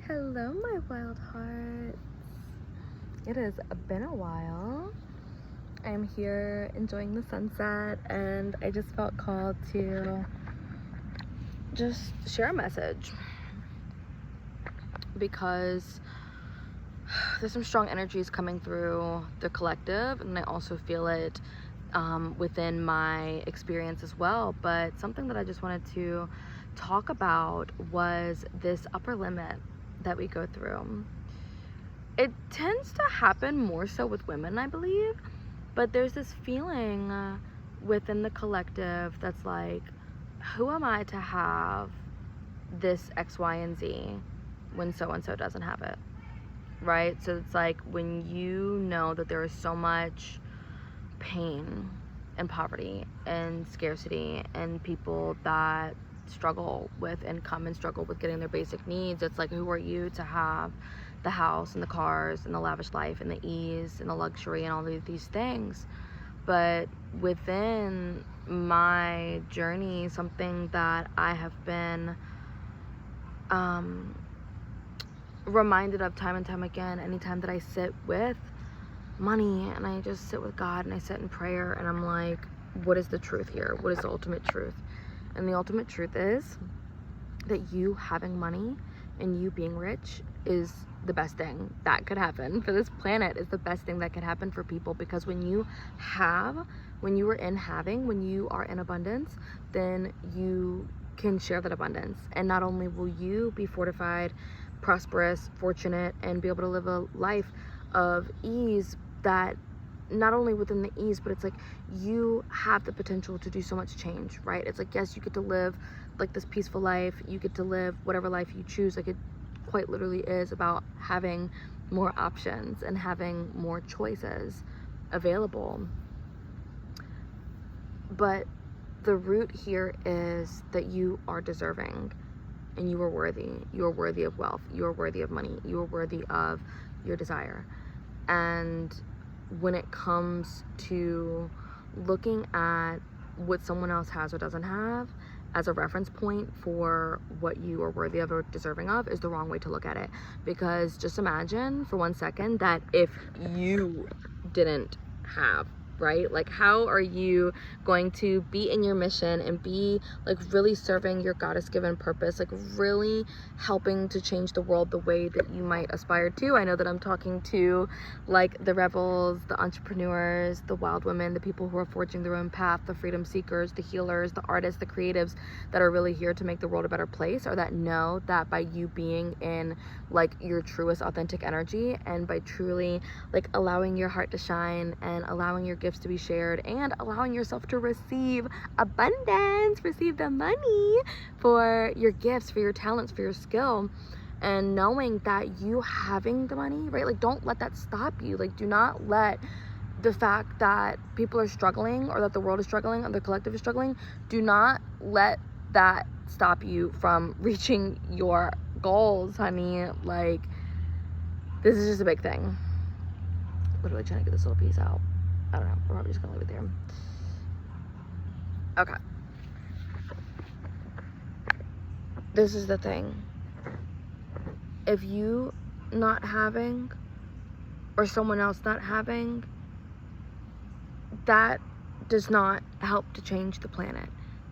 Hello, my wild hearts. It has been a while. I'm here enjoying the sunset, and I just felt called to just share a message because there's some strong energies coming through the collective, and I also feel it within my experience as well. But something that I just wanted to talk about was this upper limit that we go through. It tends to happen more so with women, I believe, but there's this feeling within the collective that's like, who am I to have this X, Y, and Z when so-and-so doesn't have it, right? So it's like when you know that there is so much pain and poverty and scarcity and people that struggle with income and struggle with getting their basic needs, it's like, who are you to have the house and the cars and the lavish life and the ease and the luxury and all of these things? But within my journey, something that I have been reminded of time and time again, anytime that I sit with money and I just sit with God and I sit in prayer and I'm like, what is the truth here? What is the ultimate truth? And the ultimate truth is that you having money and you being rich is the best thing that could happen for this planet, is the best thing that could happen for people. Because when you are in abundance, then you can share that abundance. And not only will you be fortified, prosperous, fortunate, and be able to live a life of ease, that not only within the ease, but it's like you have the potential to do so much change, right? It's like, yes, you get to live like this peaceful life, you get to live whatever life you choose. Like, it quite literally is about having more options and having more choices available. But the root here is that you are deserving and you are worthy. You are worthy of wealth. You are worthy of money. You are worthy of your desire. And when it comes to looking at what someone else has or doesn't have as a reference point for what you are worthy of or deserving of is the wrong way to look at it. Because just imagine for 1 second that if you didn't have, right? Like, how are you going to be in your mission and be like really serving your goddess given purpose, like really helping to change the world the way that you might aspire to? I know that I'm talking to like the rebels, the entrepreneurs, the wild women, the people who are forging their own path, the freedom seekers, the healers, the artists, the creatives that are really here to make the world a better place, or that know that by you being in like your truest authentic energy and by truly like allowing your heart to shine and allowing your gifts to be shared and allowing yourself to receive abundance, receive the money for your gifts, for your talents, for your skill, and knowing that you having the money, right? Like, don't let that stop you. Like, do not let the fact that people are struggling or that the world is struggling or the collective is struggling, do not let that stop you from reaching your goals, honey. Like, this is just a big thing. Literally trying to get this little piece out. I don't know. We're probably just gonna leave it there. Okay. This is the thing. If you not having or someone else not having, that does not help to change the planet.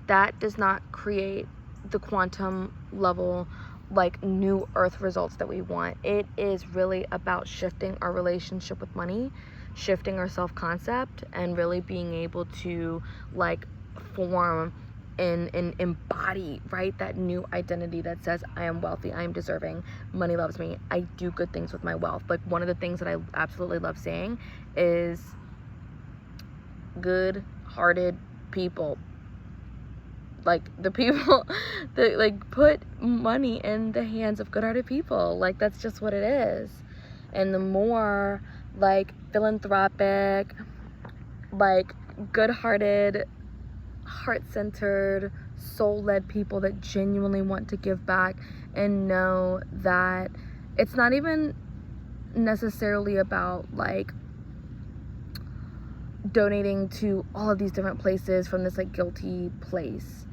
That does not create the quantum level like new earth results that we want. It is really about shifting our relationship with money, shifting our self-concept, and really being able to like form and embody, right, that new identity that says, I am wealthy, I am deserving, money loves me, I do good things with my wealth. Like, one of the things that I absolutely love saying is good-hearted people, like the people that like put money in the hands of good-hearted people. Like, that's just what it is. And the more like philanthropic, like good-hearted, heart-centered, soul-led people that genuinely want to give back and know that it's not even necessarily about like donating to all of these different places from this like guilty place,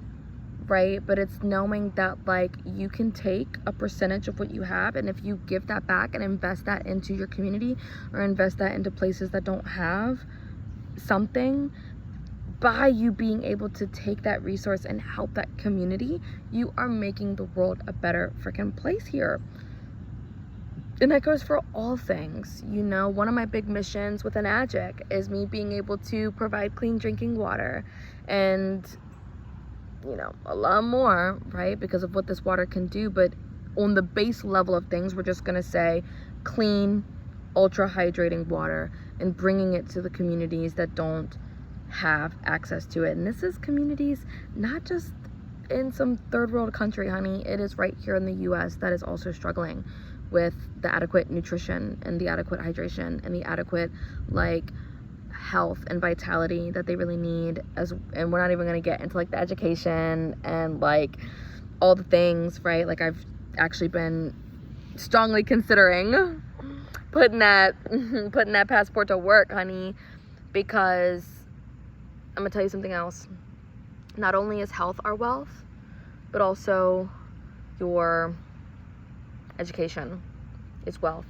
right? But it's knowing that like you can take a percentage of what you have, and if you give that back and invest that into your community or invest that into places that don't have something, by you being able to take that resource and help that community, you are making the world a better freaking place here. And that goes for all things. You know, one of my big missions with an AGIC is me being able to provide clean drinking water, and you know, a lot more, right, because of what this water can do. But on the base level of things, we're just gonna say clean, ultra hydrating water, and bringing it to the communities that don't have access to it. And this is communities not just in some third world country, honey. It is right here in the US that is also struggling with the adequate nutrition and the adequate hydration and the adequate like health and vitality that they really need. And we're not even going to get into like the education and like all the things, right? Like I've actually been strongly considering putting that passport to work, honey, because I'm gonna tell you something else. Not only is health our wealth, but also your education is wealth.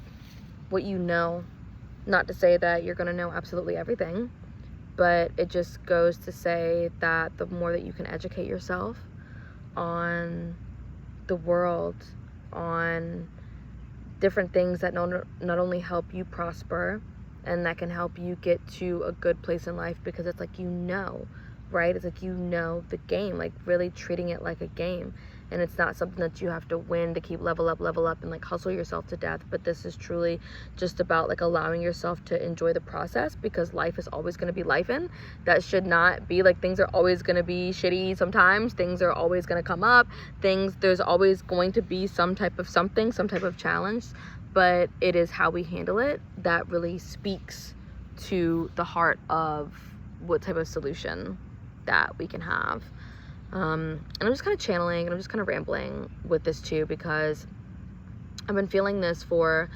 What you know. Not to say that you're gonna know absolutely everything, but it just goes to say that the more that you can educate yourself on the world, on different things that not only help you prosper and that can help you get to a good place in life, because it's like, you know, right? It's like, you know, the game, like really treating it like a game. And it's not something that you have to win to keep level up and like hustle yourself to death. But this is truly just about like allowing yourself to enjoy the process, because life is always going to be lifing. That should not be like, things are always going to be shitty sometimes. Things are always going to come up. There's always going to be some type of something, some type of challenge. But it is how we handle it that really speaks to the heart of what type of solution that we can have. And I'm just kind of channeling and I'm just kind of rambling with this too, because I've been feeling this for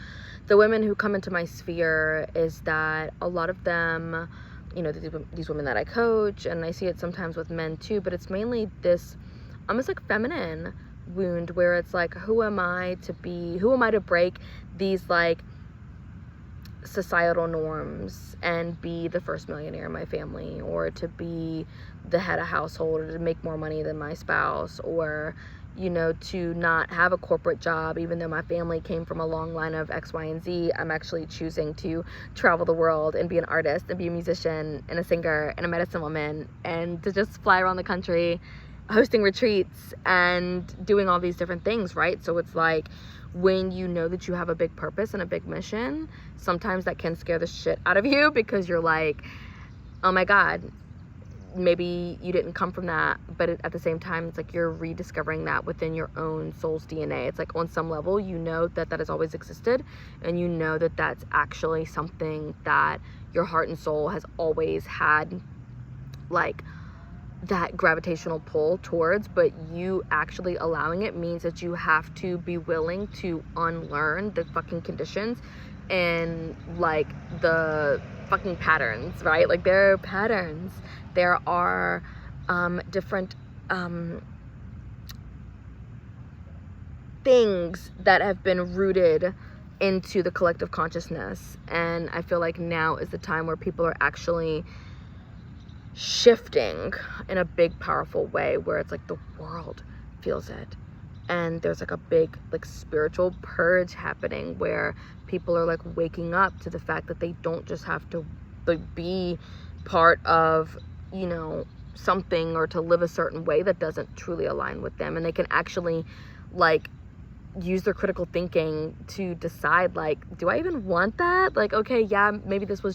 the women who come into my sphere, is that a lot of them, you know, these women that I coach, and I see it sometimes with men too, but it's mainly this almost like feminine wound where it's like, who am I to break these like societal norms and be the first millionaire in my family, or to be the head of household, or to make more money than my spouse, or, you know, to not have a corporate job even though my family came from a long line of X, Y, and Z. I'm actually choosing to travel the world and be an artist and be a musician and a singer and a medicine woman, and to just fly around the country hosting retreats and doing all these different things, right? So it's like, when you know that you have a big purpose and a big mission, sometimes that can scare the shit out of you, because you're like, oh my God, maybe you didn't come from that. But at the same time, it's like you're rediscovering that within your own soul's DNA. It's like, on some level, you know that has always existed, and you know that that's actually something that your heart and soul has always had, like, that gravitational pull towards. But you actually allowing it means that you have to be willing to unlearn the fucking conditions and like the fucking patterns, right? Like, there are patterns, there are different things that have been rooted into the collective consciousness. And I feel like now is the time where people are actually shifting in a big, powerful way, where it's like the world feels it, and there's like a big like spiritual purge happening, where people are like waking up to the fact that they don't just have to like be part of, you know, something, or to live a certain way that doesn't truly align with them, and they can actually like use their critical thinking to decide, like, do I even want that? Like, okay, yeah, maybe this has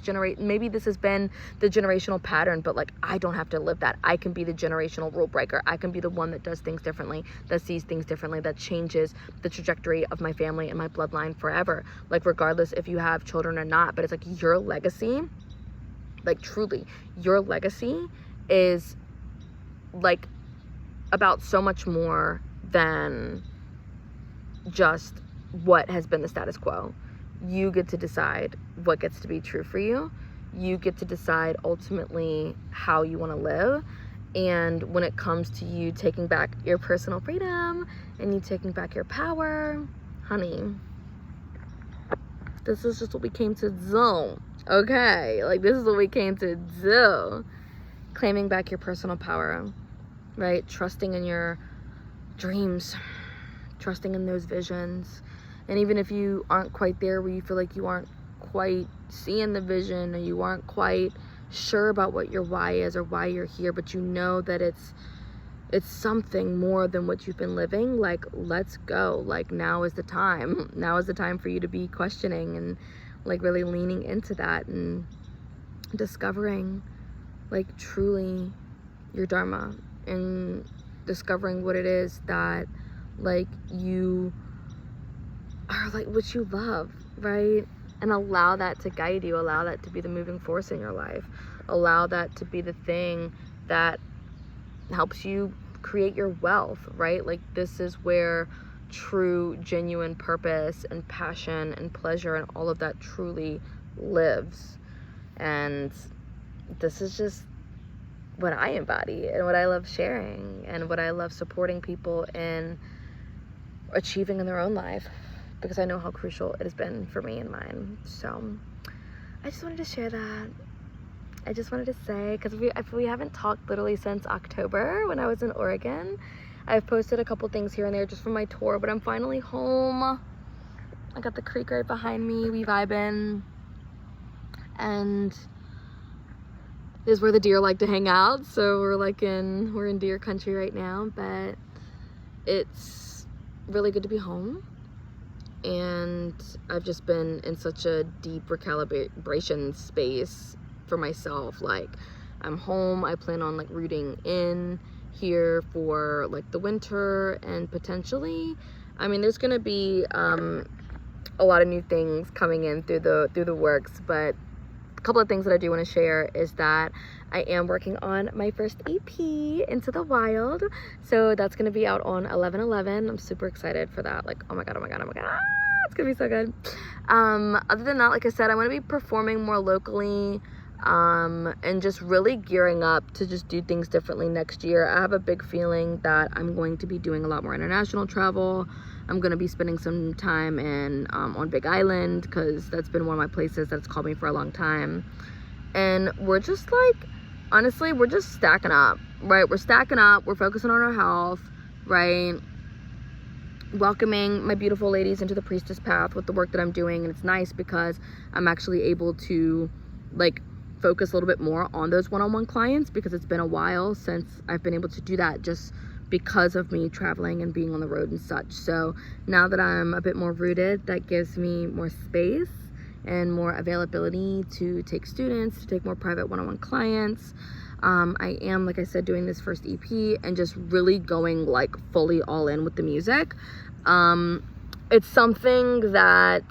been the generational pattern, but like, I don't have to live that. I can be the generational rule breaker. I can be the one that does things differently, that sees things differently, that changes the trajectory of my family and my bloodline forever, like regardless if you have children or not. But it's like, your legacy, like truly your legacy, is like about so much more than just what has been the status quo. You get to decide what gets to be true for you. You get to decide ultimately how you want to live. And when it comes to you taking back your personal freedom and you taking back your power, honey, this is just what we came to do, okay? Like, this is what we came to do. Claiming back your personal power, right? Trusting in your dreams, trusting in those visions. And even if you aren't quite there, where you feel like you aren't quite seeing the vision, or you aren't quite sure about what your why is or why you're here, but you know that it's something more than what you've been living, like, let's go. Like, now is the time. Now is the time for you to be questioning and like really leaning into that and discovering like truly your dharma, and discovering what it is that like you are, like what you love, right? And allow that to guide you, allow that to be the moving force in your life, allow that to be the thing that helps you create your wealth, right? Like, this is where true, genuine purpose and passion and pleasure and all of that truly lives. And this is just what I embody and what I love sharing and what I love supporting people in achieving in their own life, because I know how crucial it has been for me and mine. So I just wanted to share that. I just wanted to say, because we haven't talked literally since October when I was in Oregon. I've posted a couple things here and there just from my tour, but I'm finally home. I got the creek right behind me. We vibing. And this is where the deer like to hang out. So we're in deer country right now, but it's really good to be home. And I've just been in such a deep recalibration space for myself. Like, I'm home. I plan on like rooting in here for like the winter, and potentially, I mean, there's gonna be a lot of new things coming in through the works, but a couple of things that I do want to share is that I am working on my first EP, Into the Wild. So that's going to be out on 11/11. I'm super excited for that. Like, oh my god. It's going to be so good. Other than that, like I said, I want to be performing more locally, and just really gearing up to just do things differently next year. I have a big feeling that I'm going to be doing a lot more international travel. I'm going to be spending some time on Big Island, because that's been one of my places that's called me for a long time. And we're just like, honestly, we're just stacking up, right? We're stacking up. We're focusing on our health, right? Welcoming my beautiful ladies into the priestess path with the work that I'm doing. And it's nice because I'm actually able to like focus a little bit more on those one-on-one clients, because it's been a while since I've been able to do that, just because of me traveling and being on the road and such. So now that I'm a bit more rooted, that gives me more space and more availability to take students, to take more private one-on-one clients. I am, like I said, doing this first EP and just really going like fully all in with the music. It's something that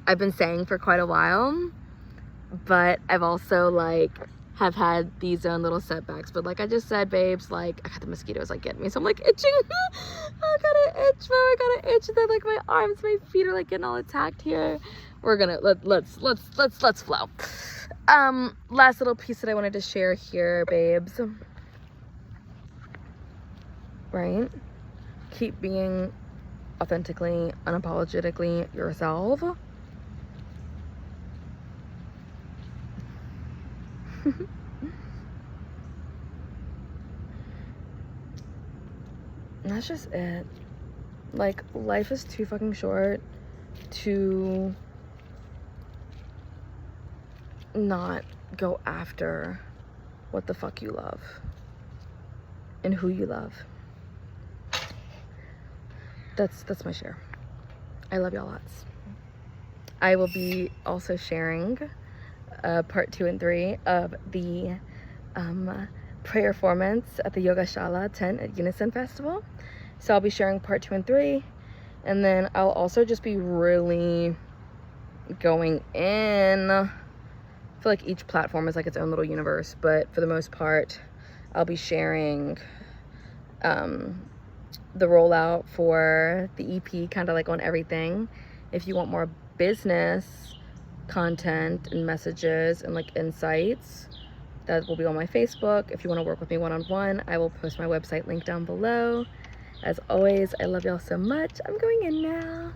I've been saying for quite a while, but I've also like have had these own little setbacks. But like I just said, babes, like I got the mosquitoes like getting me, so I'm like itching. I got an itch, bro. I got an itch. Then like my arms, my feet are like getting all attacked here. We're gonna let's flow. Last little piece that I wanted to share here, babes. Right? Keep being authentically, unapologetically yourself. That's just it. Like, life is too fucking short to not go after what the fuck you love and who you love. That's my share. I love y'all lots. I will be also sharing part 2 and 3 of the prayer formants at the Yogashala tent at Unison Festival. So I'll be sharing part 2 and 3, and then I'll also just be really going in. I feel like each platform is like its own little universe, but for the most part, I'll be sharing the rollout for the EP, kind of like on everything. If you want more business content and messages and like insights That will be on my Facebook. If you want to work with me one-on-one, I will post my website link down below. As always, I love y'all so much. I'm going in now.